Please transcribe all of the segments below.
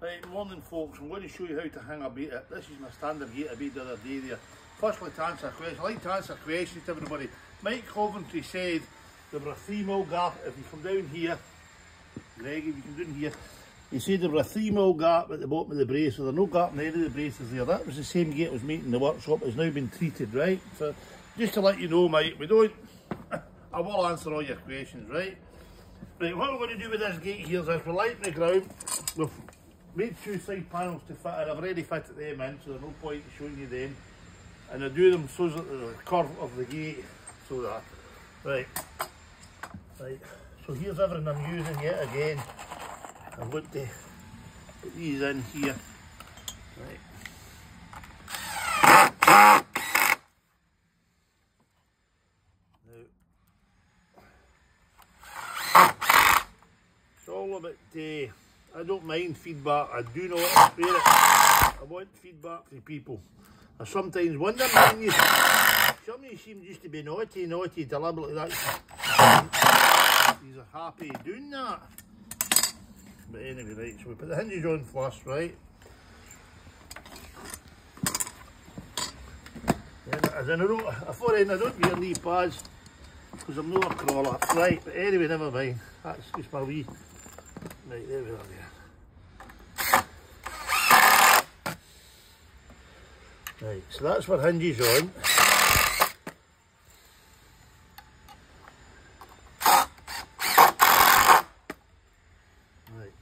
Right, morning folks, I'm going to show you how to hang a beta. This is my standard gate I made the other day there. Firstly, to answer a question, I like to answer questions to everybody. Mike Coventry said there were a 3mm gap. If you come down here, Greg, if you come down here, he said there were a 3mm gap at the bottom of the brace, so there's no gap in any of the braces there. That was the same gate I was making in the workshop. It's now been treated, right? So just to let you know, Mike, we don't, I will answer all your questions, right? Right, what we're going to do with this gate here is as we're lighting the ground, we've made two side panels to fit, and I've already fitted them in, so there's no point in showing you them. And I do them so that the curve of the gate, so that, right, so here's everything I'm using yet again. I'm going to put these in here, right. Now, it's all about I don't mind feedback. I do not want to spare it. I want feedback from people. I sometimes wonder when some of you seem just to be naughty, deliberately. He's happy doing that. But anyway, right, so we put the hinges on first, right? Then, as I know, I don't wear knee pads because I'm not a crawler. Right, but anyway, never mind. That's just my wee. Right, there we are there. Right, so that's what hinges on. Right.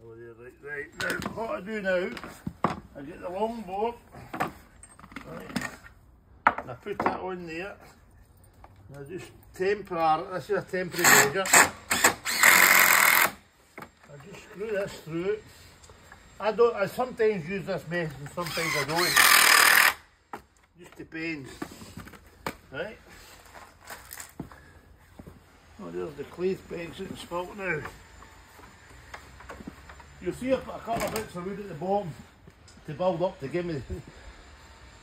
Oh, there, right. Now, what I do now, I get the long board, right, and I put that on there, and I just this is a temporary measure, I just screw this through. I sometimes use this method and sometimes I don't, just depends, right. Oh, there's the cleat pegs in spot now. You'll see a couple of bits of wood at the bottom to build up to give me,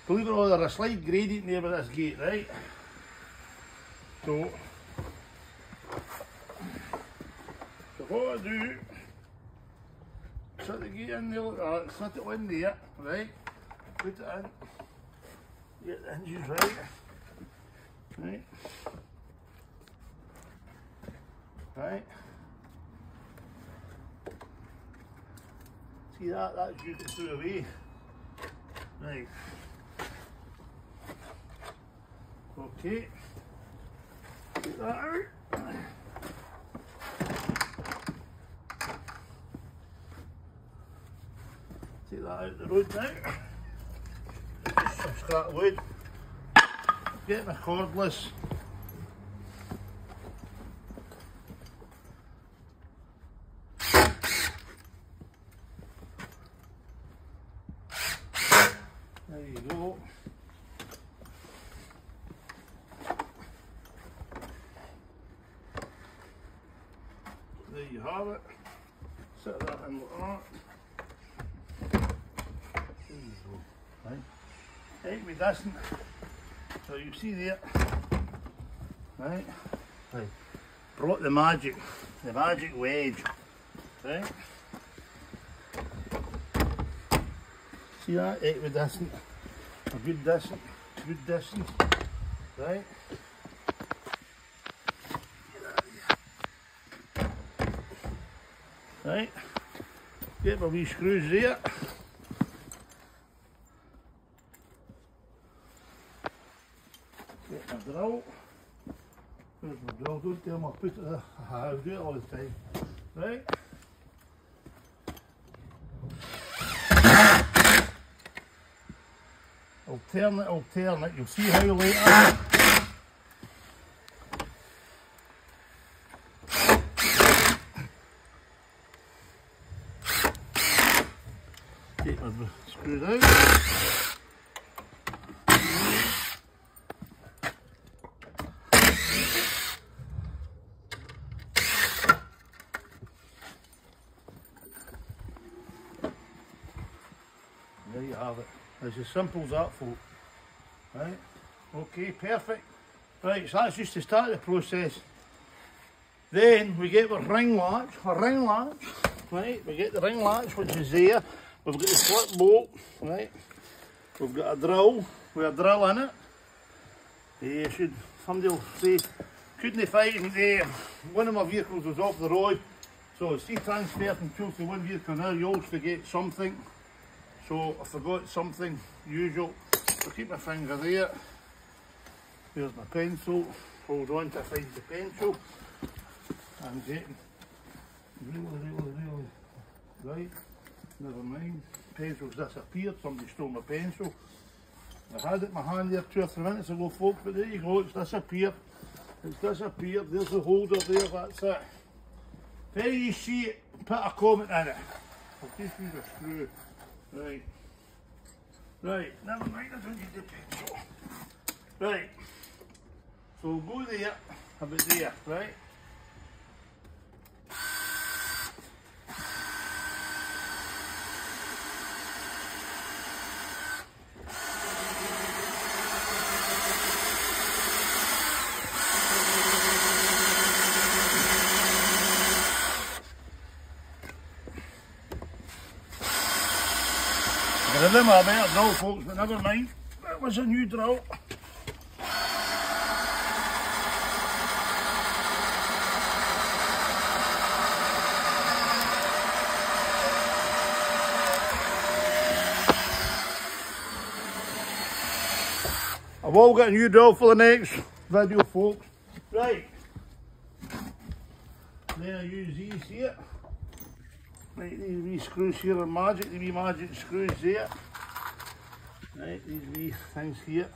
believe it or not, there's a slight gradient there with this gate, right? So what I do, set the gate in there like that, set it in there, right? Put it in, get the hinges right? See that's you can throw away. Right. Okay. Take that out. Take that out the road now. Just some scrap wood. Get my cordless. There you go. There you have it. Set that in like that. There you go. Right. Ain't me decent. So you see there. Right. Right. Brought the magic wedge. Right. See that? Equidistant, a good distance, right? Right, get my wee screws there. Get my drill. Where's my drill? Don't tell me I'll put it there. I'll do it all the time, right? Alternate, you'll see how later. Take my screws out. There you have it. It's as simple as that, folk. Right, okay, perfect. Right, so that's just to start the process. Then we get the ring latch, right, we get the ring latch which is there. We've got the split bolt, right, we've got a drill with a drill in it. Somebody will say, couldn't find one of my vehicles was off the road, so see transfer from tool to one vehicle now, you always forget something. So I forgot something, usual. I'll keep my finger there. There's my pencil. Hold on to find the pencil. I'm getting really right. Never mind. Pencil's disappeared. Somebody stole my pencil. I had it in my hand there 2 or 3 minutes ago, folks, but there you go, it's disappeared. It's disappeared. There's the holder there, that's it. There you see it, put a comment in it. I'll just use a screw. Right. Right, never mind, I don't need the pencil. Right. So we'll go there, about there, right? I didn't have a better drill, folks, but never mind. That was a new drill. I've all got a new drill for the next video, folks. Right. Then I use these here. Right, these wee screws here are magic, the wee magic screws there. Right, these wee things here.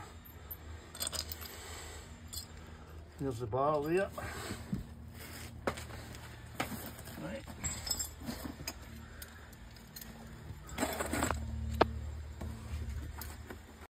There's the bar there.